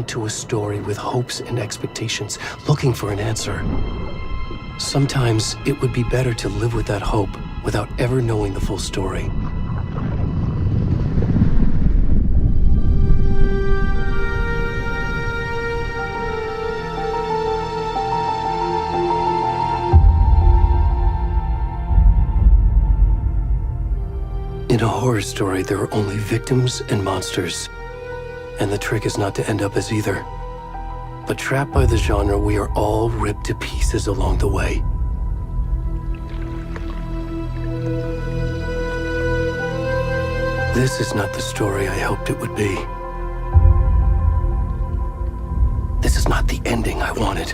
into a story with hopes and expectations, looking for an answer. Sometimes it would be better to live with that hope without ever knowing the full story. In a horror story, there are only victims and monsters. And the trick is not to end up as either. But trapped by the genre, we are all ripped to pieces along the way. This is not the story I hoped it would be. This is not the ending I wanted.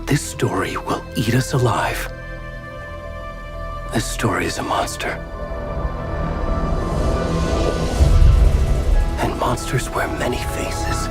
This story will eat us alive. This story is a monster. And monsters wear many faces.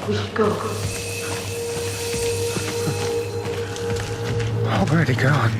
We should go. Already gone.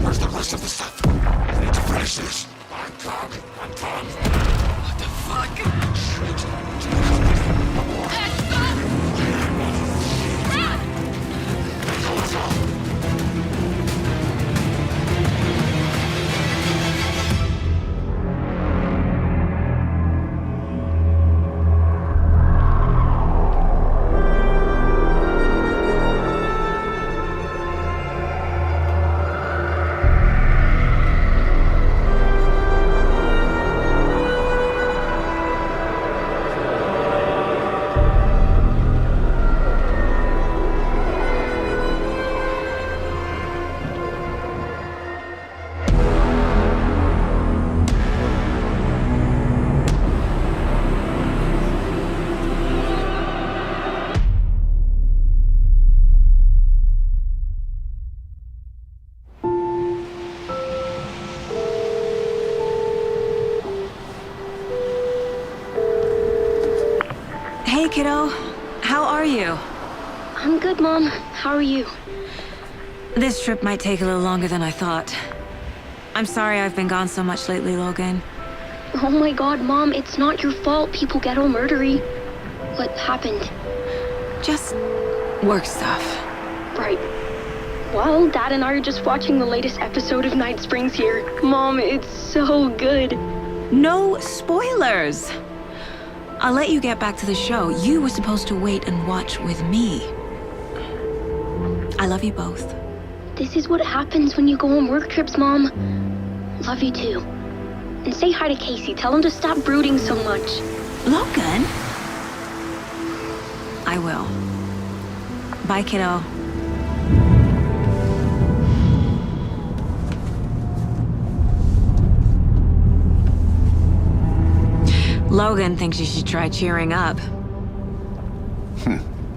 Where's the rest of the stuff? I need to finish this. I'm done. What the fuck? Shit. Hey, kiddo. How are you? I'm good, Mom. How are you? This trip might take a little longer than I thought. I'm sorry I've been gone so much lately, Logan. Oh my god, Mom, it's not your fault people get all murdery. What happened? Just work stuff. Right. Well, Dad and I are just watching the latest episode of Night Springs here. Mom, it's so good. No spoilers! I'll let you get back to the show. You were supposed to wait and watch with me. I love you both. This is what happens when you go on work trips, Mom. Love you too. And say hi to Casey. Tell him to stop brooding so much. Logan? I will. Bye, kiddo. Logan thinks you should try cheering up.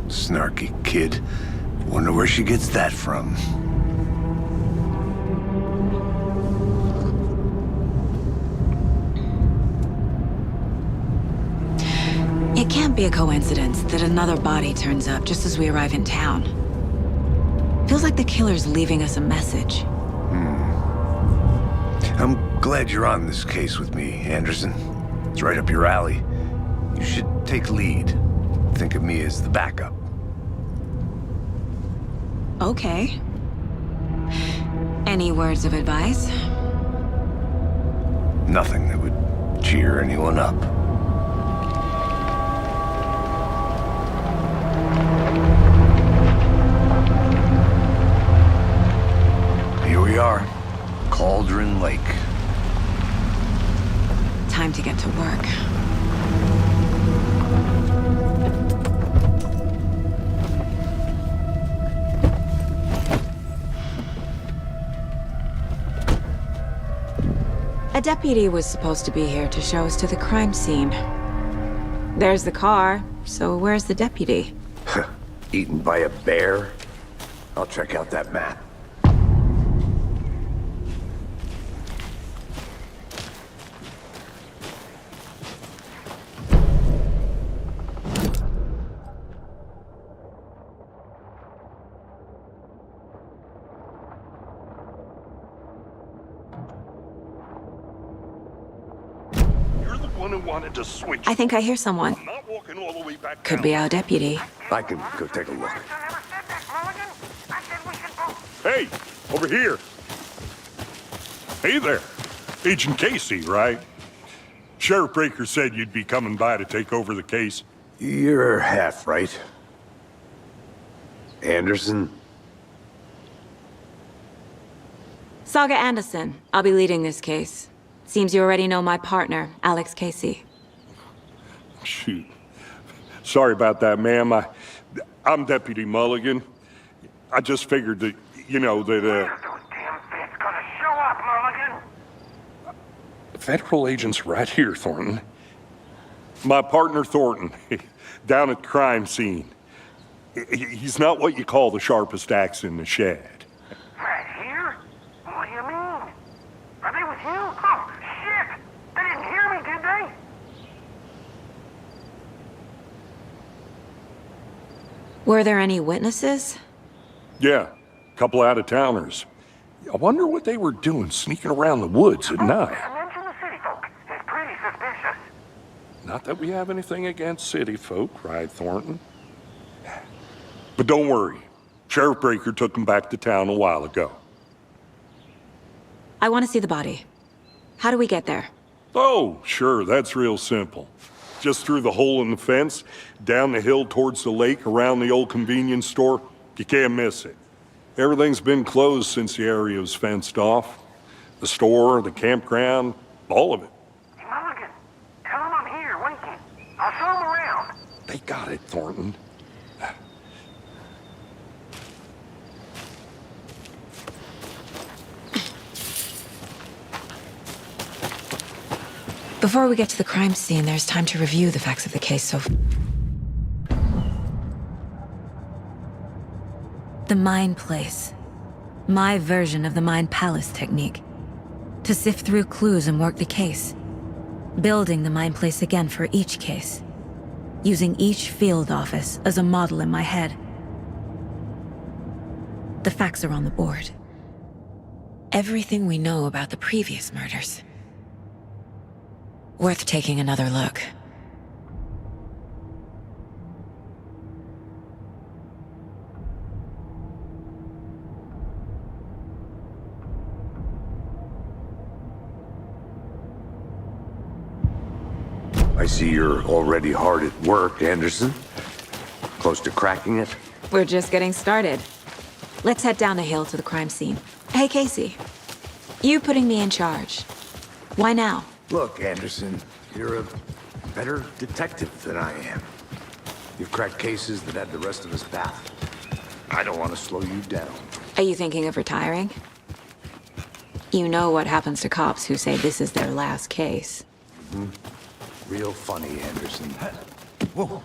Snarky kid. Wonder where she gets that from. It can't be a coincidence that another body turns up just as we arrive in town. Feels like the killer's leaving us a message. I'm glad you're on this case with me, Anderson. It's right up your alley. You should take lead. Think of me as the backup. Okay. Any words of advice? Nothing that would cheer anyone up. Here we are, Cauldron Lake. Time to get to work. A deputy was supposed to be here to show us to the crime scene. There's the car, so where's the deputy? Eaten by a bear? I'll check out that map. One who wanted to switch. I think I hear someone. I'm not walking all the way back Could down. be our deputy. I can go take a look. Hey, over here. Hey there. Agent Casey, right? Sheriff Breaker said you'd be coming by to take over the case. You're half right. Anderson? Saga Anderson. I'll be leading this case. Seems you already know my partner, Alex Casey. Shoot. Sorry about that, ma'am. I'm Deputy Mulligan. I just figured that, you know, that, Those damn feds gonna show up, Mulligan. federal agent's right here, Thornton. My partner, Thornton, down at the crime scene. He's not what you call the sharpest axe in the shed. Right here? What do you mean? Are they with you? Oh, shit! They didn't hear me, did they? Were there any witnesses? Yeah, a couple out-of-towners. I wonder what they were doing sneaking around the woods at night. Mention the city folk. It's pretty suspicious. Not that we have anything against city folk, right, Thornton? But don't worry. Sheriff Breaker took them back to town a while ago. I want to see the body. How do we get there? Oh, sure, that's real simple. Just through the hole in the fence, down the hill towards the lake, around the old convenience store. You can't miss it. Everything's been closed since the area was fenced off. The store, the campground, all of it. Hey, Mulligan, tell them I'm here, waiting. I'll show them around. They got it, Thornton. Before we get to the crime scene, there's time to review the facts of the case The Mind Place. My version of the Mind Palace technique. To sift through clues and work the case. Building the Mind Place again for each case. using each field office as a model in my head. The facts are on the board. Everything we know about the previous murders. Worth taking another look. I see you're already hard at work, Anderson. Close to cracking it? We're just getting started. Let's head down the hill to the crime scene. Hey, Casey. You putting me in charge. Why now? Look, Anderson, you're a better detective than I am. You've cracked cases that had the rest of us baffled. I don't want to slow you down. Are you thinking of retiring? You know what happens to cops who say this is their last case. Real funny, Anderson. Whoa.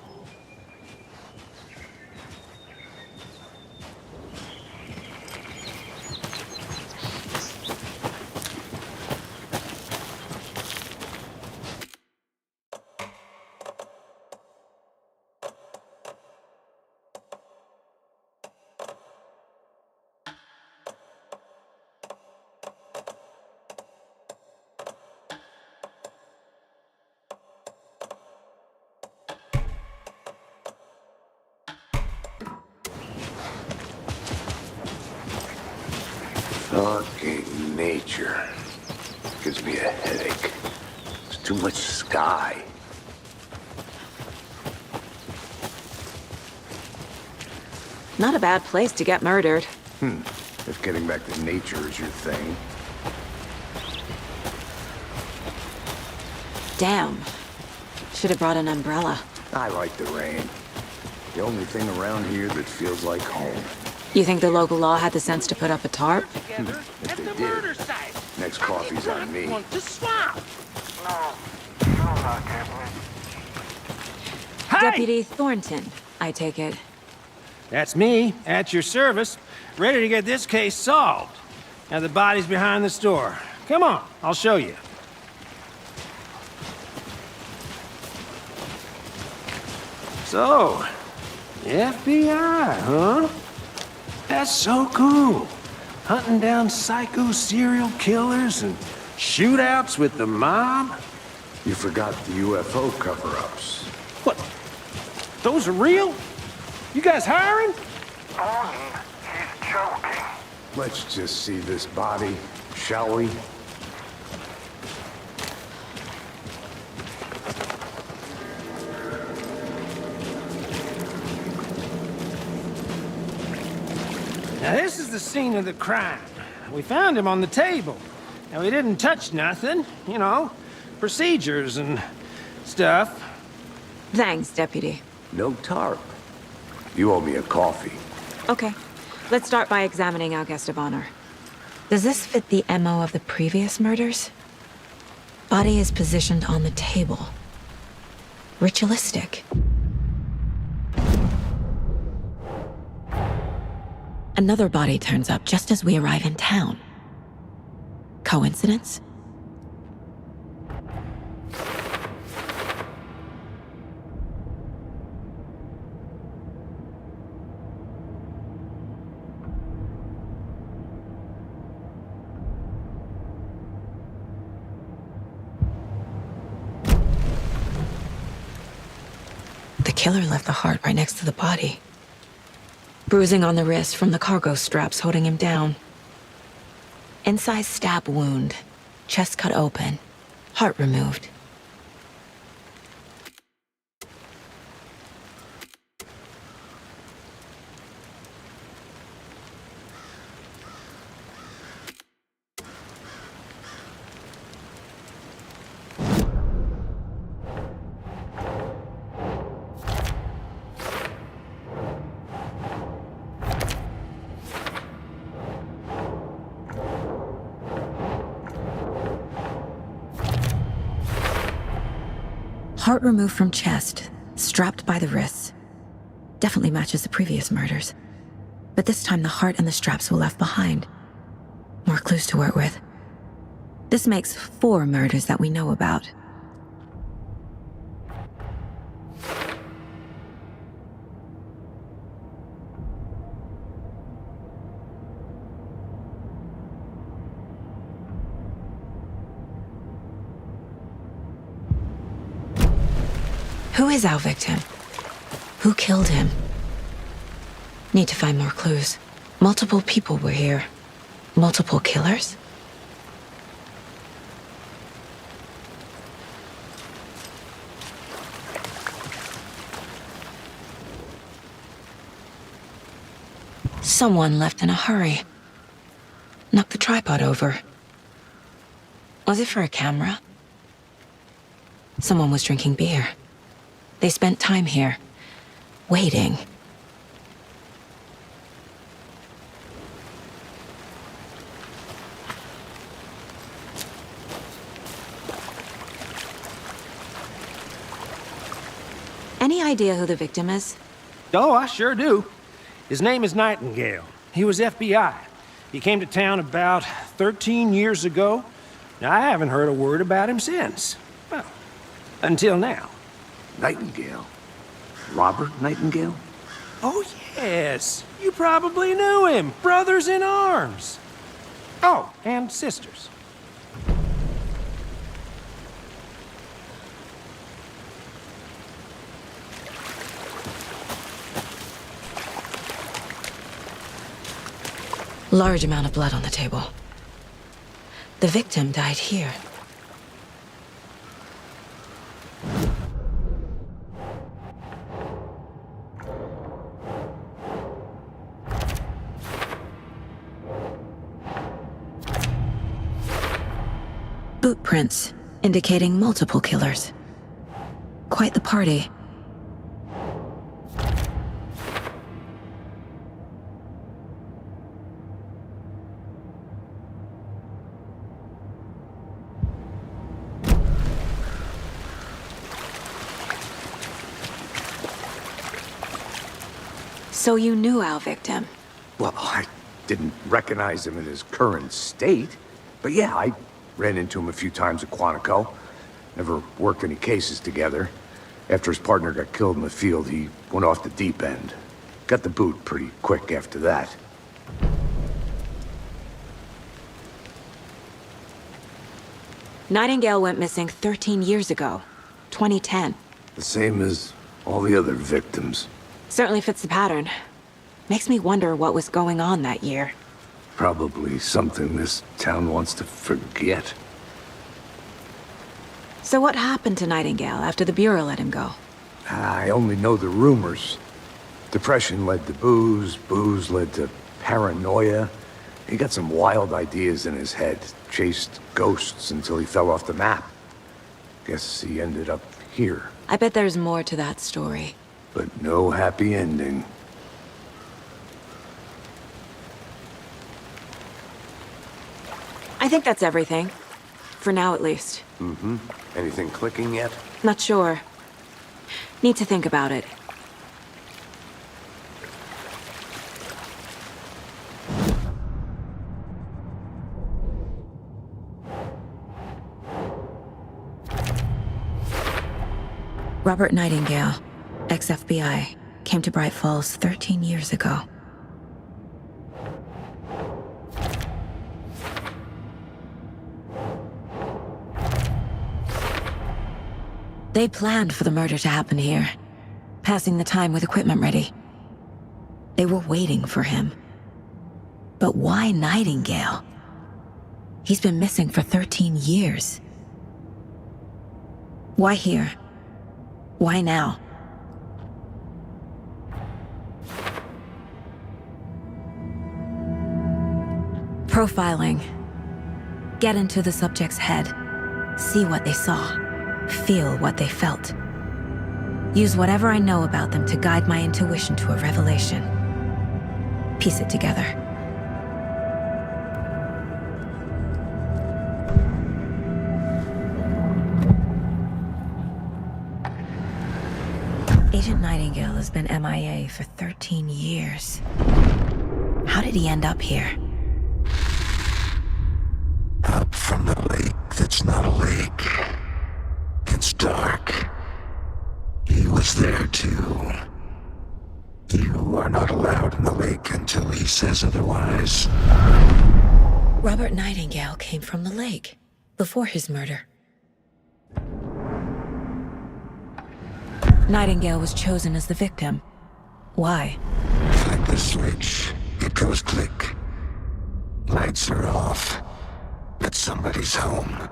Fucking nature. Gives me a headache. There's too much sky. Not a bad place to get murdered. If getting back to nature is your thing. Damn. Should have brought an umbrella. I like the rain. The only thing around here that feels like home. You think the local law had the sense to put up a tarp? If they did, next coffee's on me. No, you're not getting it. Deputy Thornton, I take it. That's me, at your service, ready to get this case solved. Now the body's behind the store. Come on, I'll show you. So, the FBI, huh? That's so cool. Hunting down psycho serial killers and shootouts with the mob. You forgot the UFO cover-ups. What? Those are real? You guys hiring? Gordon, he's joking. Let's just see this body, shall we? Now this is the scene of the crime. We found him on the table. And we didn't touch nothing, you know, procedures and stuff. Thanks, Deputy. No tarp. You owe me a coffee. Okay. Let's start by examining our guest of honor. Does this fit the MO of the previous murders? Body is positioned on the table. Ritualistic. Another body turns up just as we arrive in town. Coincidence? The killer left the heart right next to the body. Bruising on the wrist from the cargo straps holding him down. Incised stab wound, chest cut open, heart removed. Heart removed from chest, strapped by the wrists. Definitely matches the previous murders. But this time the heart and the straps were left behind. More clues to work with. This makes 4 murders that we know about. Who is our victim? Who killed him? Need to find more clues. Multiple people were here. Multiple killers? Someone left in a hurry. Knocked the tripod over. Was it for a camera? Someone was drinking beer. They spent time here, waiting. Any idea who the victim is? Oh, I sure do. His name is Nightingale. He was FBI. He came to town about 13 years ago. Now, I haven't heard a word about him since. Well, until now. Nightingale? Robert Nightingale? Oh, yes. You probably knew him. Brothers in arms. Oh, and sisters. Large amount of blood on the table. The victim died here. Boot prints indicating multiple killers. Quite the party. So you knew our victim? Well, I didn't recognize him in his current state. But yeah, I ran into him a few times at Quantico. Never worked any cases together. After his partner got killed in the field, he went off the deep end. Got the boot pretty quick after that. Nightingale went missing 13 years ago, 2010. The same as all the other victims. Certainly fits the pattern. Makes me wonder what was going on that year. Probably something this town wants to forget. So what happened to Nightingale after the Bureau let him go? I only know the rumors. Depression led to booze, booze led to paranoia. He got some wild ideas in his head, chased ghosts until he fell off the map. Guess he ended up here. I bet there's more to that story. But no happy ending. I think that's everything. For now, at least. Mm-hmm. Anything clicking yet? Not sure. Need to think about it. Robert Nightingale, ex-FBI, came to Bright Falls 13 years ago. They planned for the murder to happen here, passing the time with equipment ready. They were waiting for him. But why Nightingale? He's been missing for 13 years. Why here? Why now? Profiling. Get into the subject's head. See what they saw. Feel what they felt. Use whatever I know about them to guide my intuition to a revelation. Piece it together. Agent Nightingale has been MIA for 13 years. How did he end up here? Up from the lake that's not a lake. It's dark. He was there too. You are not allowed in the lake until he says otherwise. Robert Nightingale came from the lake before his murder. Nightingale was chosen as the victim. Why? Flip the switch. It goes click. Lights are off. But somebody's home.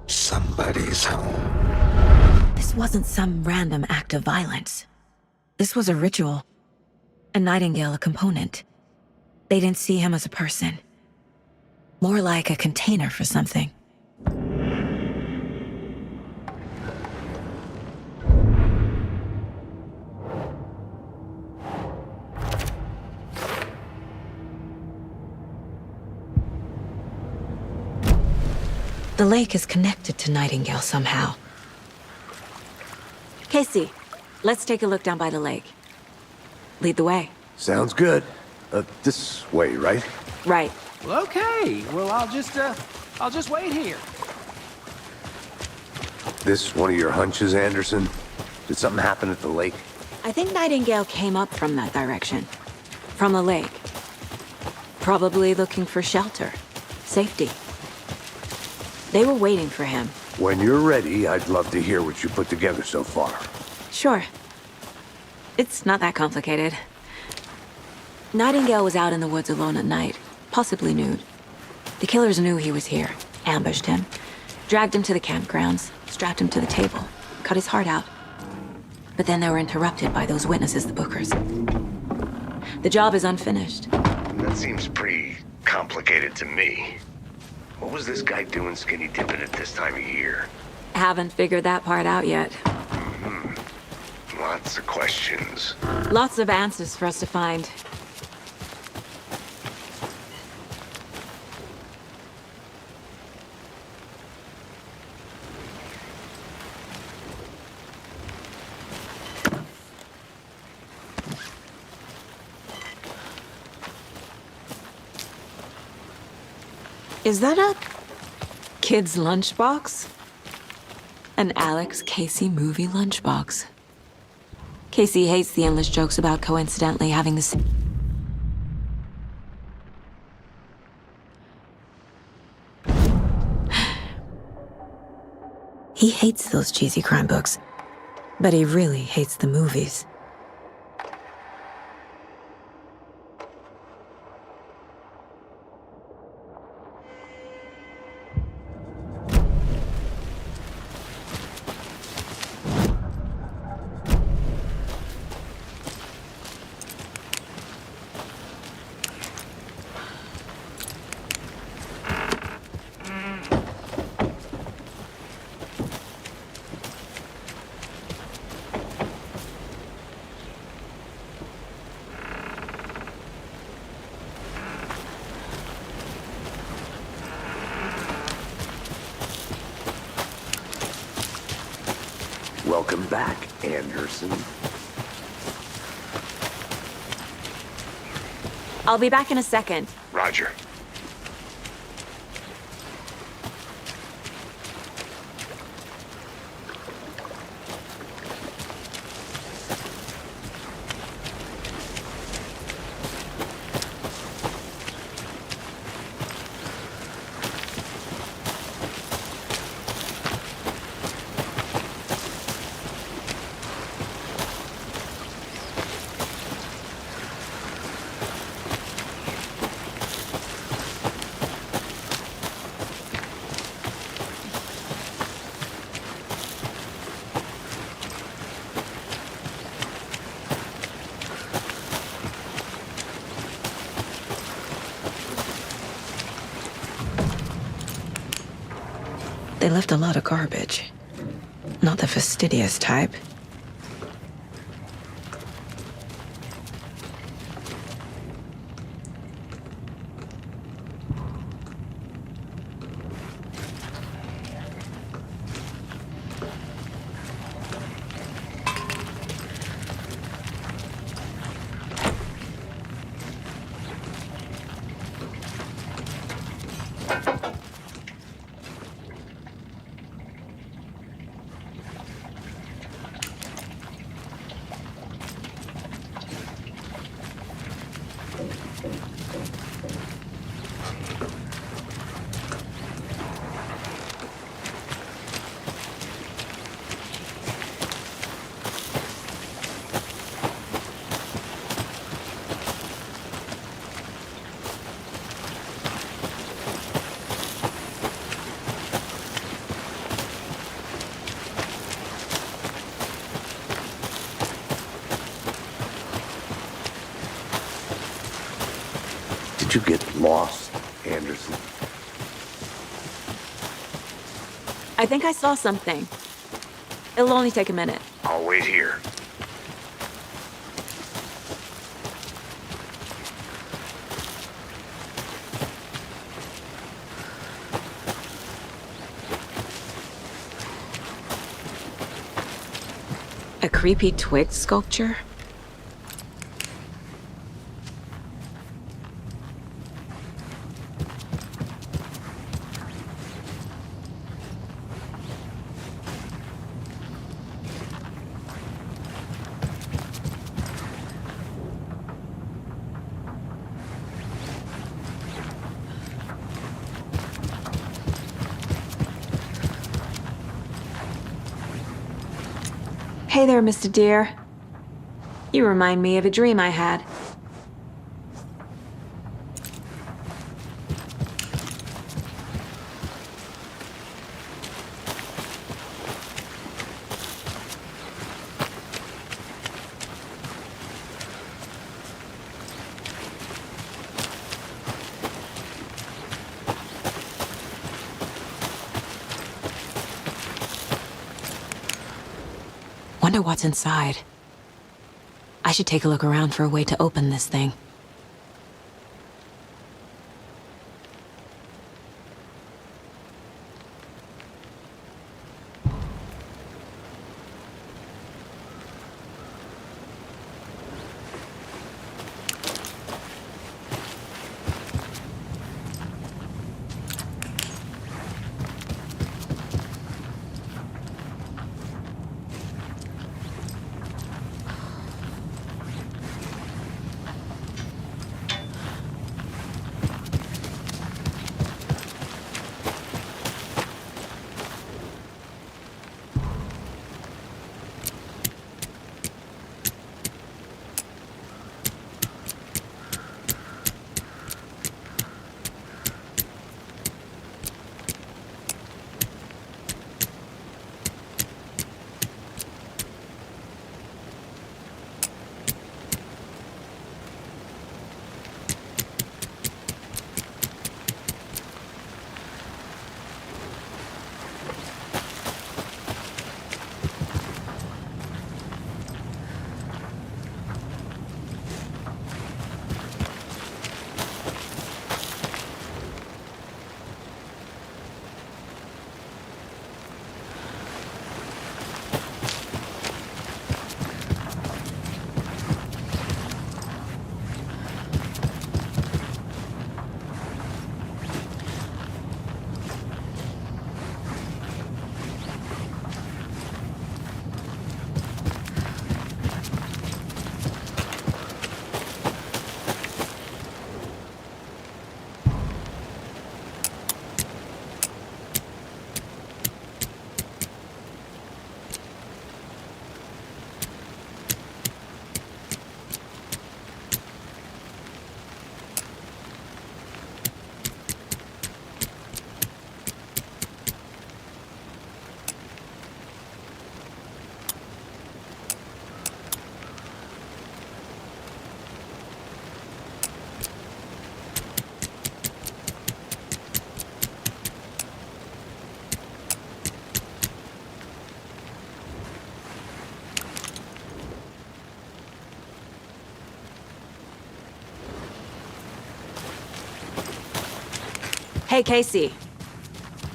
Somebody's home. This wasn't some random act of violence. This was a ritual. And Nightingale a component. They didn't see him as a person. More like a container for something. The lake is connected to Nightingale somehow. Casey, let's take a look down by the lake. Lead the way. Sounds good. This way, right? Right. Well, okay. Well, I'll just wait here. This one of your hunches, Anderson? Did something happen at the lake? I think Nightingale came up from that direction. From the lake. Probably looking for shelter. Safety. They were waiting for him. When you're ready, I'd love to hear what you put together so far. Sure. It's not that complicated. Nightingale was out in the woods alone at night, possibly nude. The killers knew he was here, ambushed him, dragged him to the campgrounds, strapped him to the table, cut his heart out. But then they were interrupted by those witnesses, the Bookers. The job is unfinished. That seems pretty complicated to me. What was this guy doing skinny dipping at this time of year? Haven't figured that part out yet. Lots of questions. Lots of answers for us to find. Is that a kid's lunchbox? An Alex Casey movie lunchbox. Casey hates the endless jokes about coincidentally having the same. He hates those cheesy crime books, but he really hates the movies. Welcome back, Anderson. I'll be back in a second. Roger. They left a lot of garbage. Not the fastidious type. Did you get lost, Anderson? I think I saw something. It'll only take a minute. I'll wait here. A creepy twig sculpture? Hey there, Mr. Deer. You remind me of a dream I had. Wonder what's inside. I should take a look around for a way to open this thing. Hey, Casey.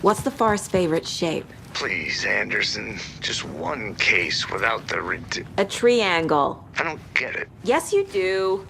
What's the far's favorite shape? Please, Anderson. Just one case without the A triangle. I don't get it. Yes, you do.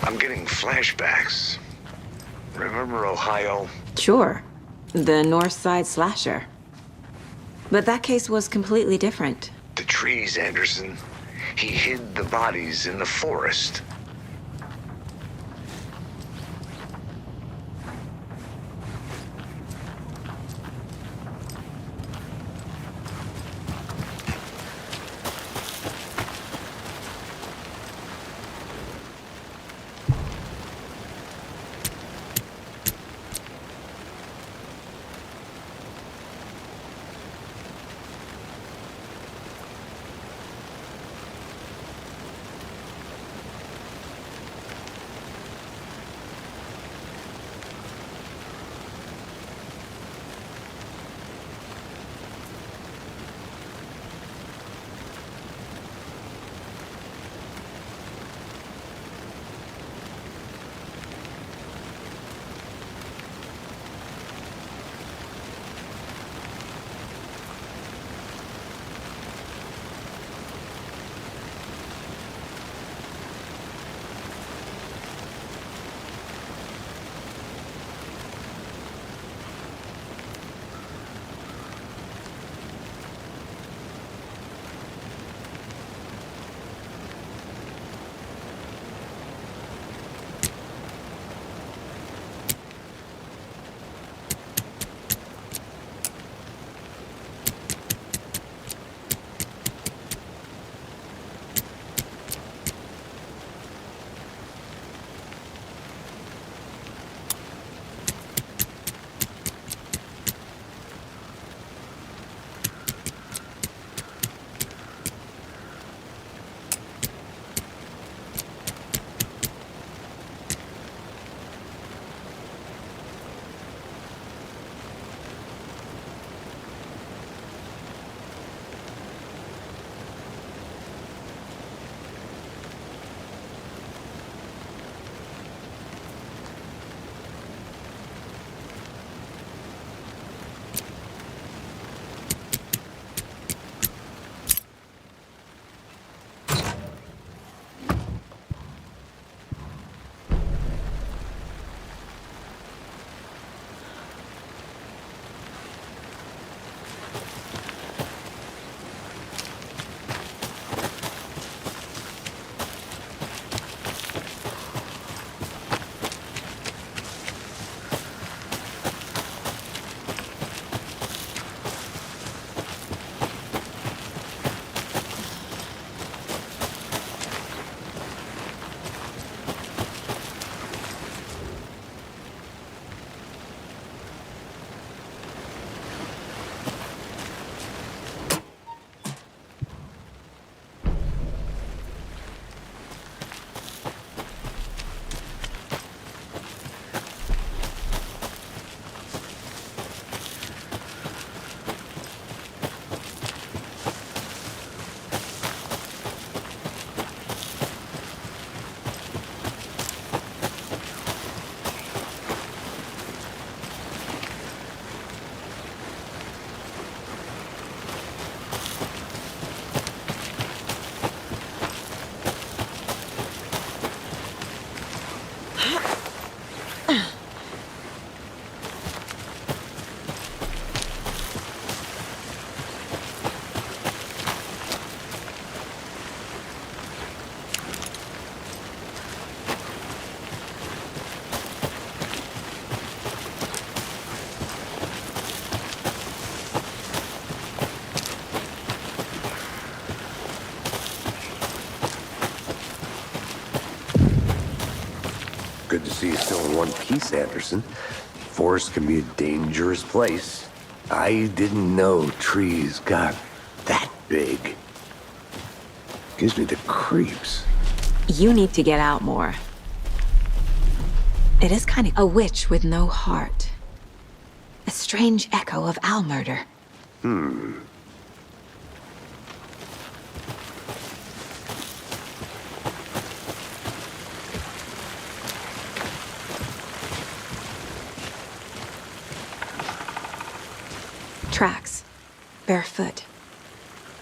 I'm getting flashbacks. Remember Ohio? Sure. The North Side slasher. But that case was completely different. The trees, Anderson. He hid the bodies in the forest. Good to see you still in one piece, Anderson. Forest can be a dangerous place. I didn't know trees got that big. Gives me the creeps. You need to get out more. It is kind of a witch with no heart. A strange echo of owl murder. Tracks. Barefoot.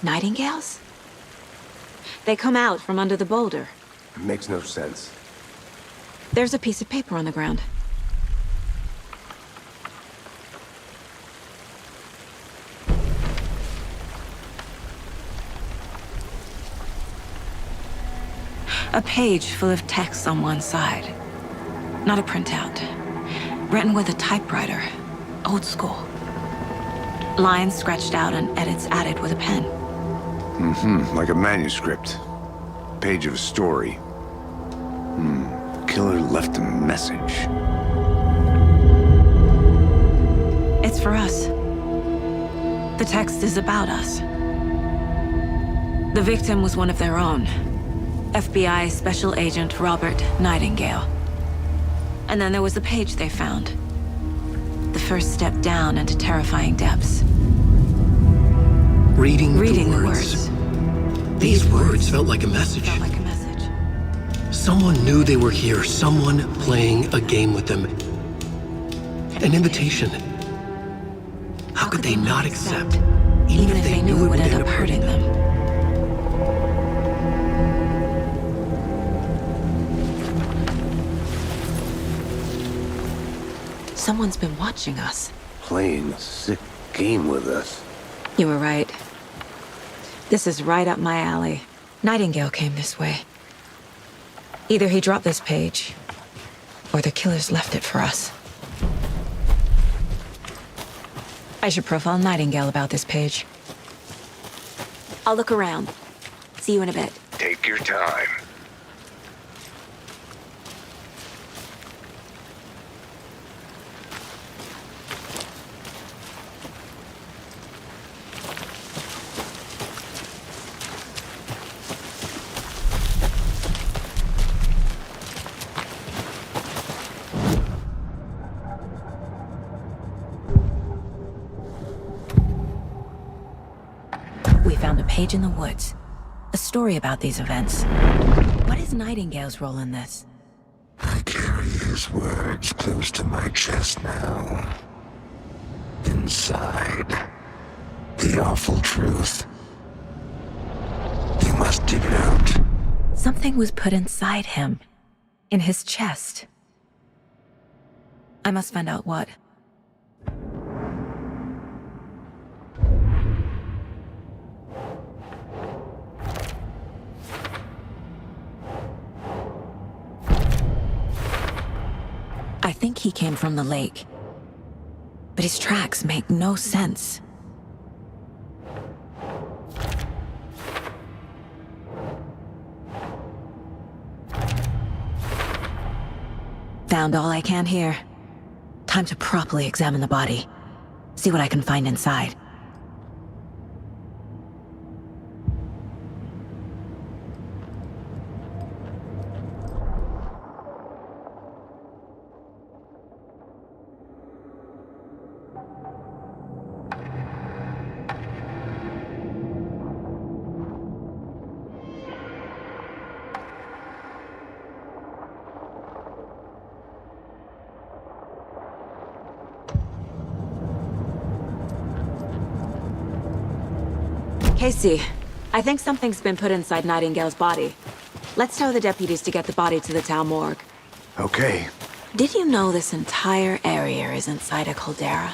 Nightingales? They come out from under the boulder. Makes no sense. There's a piece of paper on the ground. A page full of text on one side. Not a printout. Written with a typewriter. Old school. Lines scratched out and edits added with a pen. Like a manuscript. Page of a story. Killer left a message. It's for us. The text is about us. The victim was one of their own. FBI Special Agent Robert Nightingale. And then there was the page they found. The first step down into terrifying depths. Reading the the words. words. These words felt like a message. Felt like a message. Someone knew they were here, someone playing a game with them. An invitation. How could they not accept, even if they knew it would end up hurting them? Someone's been watching us. Playing a sick game with us. You were right. This is right up my alley. Nightingale came this way. Either he dropped this page, or the killers left it for us. I should profile Nightingale about this page. I'll look around. See you in a bit. Take your time. We found a page in the woods. A story about these events. What is Nightingale's role in this? I carry his words close to my chest now. Inside, the awful truth. You must dig it out. Something was put inside him. In his chest. I must find out what. I think he came from the lake. But his tracks make no sense. Found all I can here. Time to properly examine the body. See what I can find inside. Casey, I think something's been put inside Nightingale's body. Let's tell the deputies to get the body to the town morgue. Okay. Did you know this entire area is inside a caldera?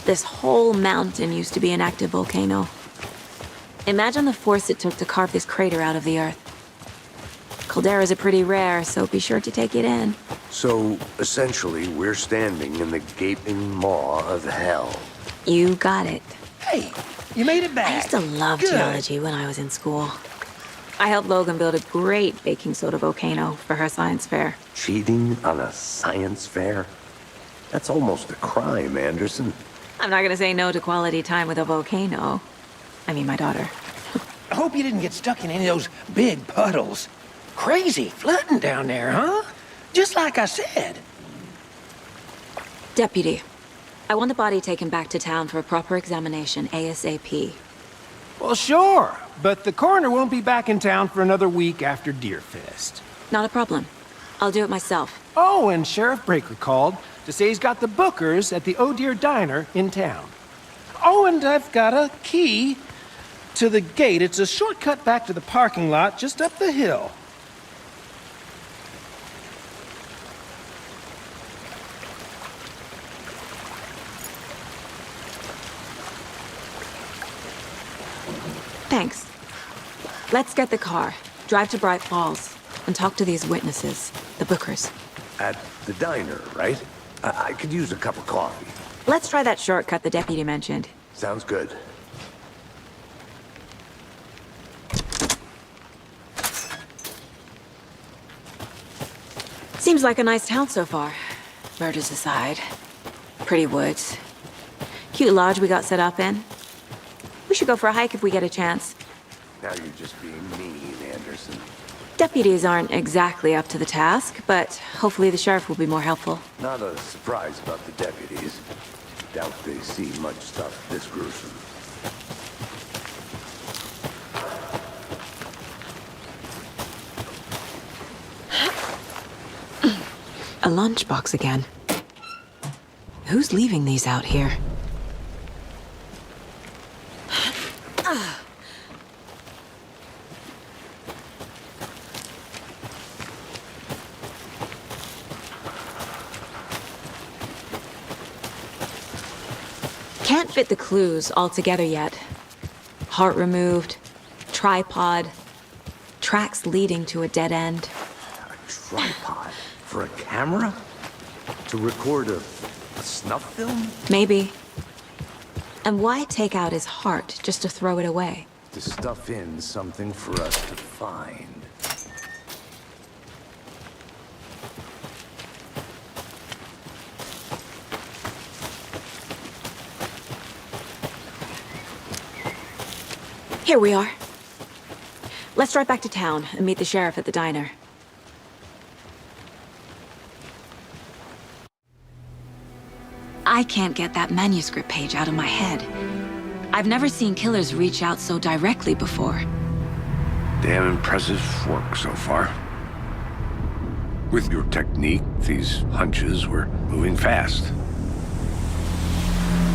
This whole mountain used to be an active volcano. Imagine the force it took to carve this crater out of the earth. Calderas are pretty rare, so be sure to take it in. So, essentially, we're standing in the gaping maw of hell. You got it. Hey, you made it back. I used to love Good. geology when I was in school. I helped Logan build a great baking soda volcano for her science fair. Cheating on a science fair? That's almost a crime, Anderson. I'm not gonna say no to quality time with a volcano. I mean, my daughter. I hope you didn't get stuck in any of those big puddles. Crazy flooding down there, huh? Just like I said. Deputy, I want the body taken back to town for a proper examination ASAP. Well, sure, but the coroner won't be back in town for another week after Deerfest. Not a problem. I'll do it myself. Oh, and Sheriff Breaker called to say he's got the bookers at the Oh Dear Diner in town. Oh, and I've got a key to the gate. It's a shortcut back to the parking lot just up the hill. Thanks. Let's get the car, drive to Bright Falls, and talk to these witnesses, the Bookers. At the diner, right? I could use a cup of coffee. Let's try that shortcut the deputy mentioned. Sounds good. Seems like a nice town so far. Murders aside. Pretty woods. Cute lodge we got set up in. We should go for a hike if we get a chance. Now you're just being mean, Anderson. Deputies aren't exactly up to the task, but hopefully the sheriff will be more helpful. Not a surprise about the deputies. Doubt they see much stuff this gruesome. A lunchbox again. Who's leaving these out here? Can't fit the clues all together yet. Heart removed, tripod, tracks leading to a dead end. A tripod? For a camera? To record a snuff film? Maybe. And why take out his heart just to throw it away? To stuff in something for us to find. Here we are. Let's drive back to town and meet the sheriff at the diner. I can't get that manuscript page out of my head. I've never seen killers reach out so directly before. Damn impressive work so far. With your technique, these hunches were moving fast.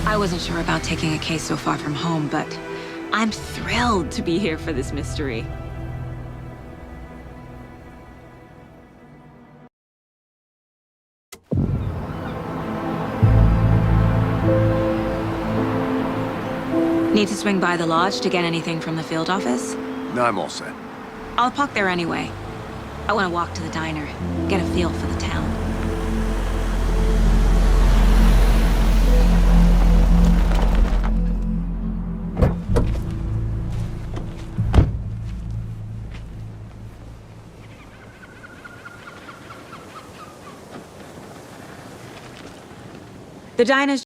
I wasn't sure about taking a case so far from home, but I'm thrilled to be here for this mystery. Need to swing by the lodge to get anything from the field office? No, I'm all set. I'll park there anyway. I want to walk to the diner, get a feel for the town. The diner's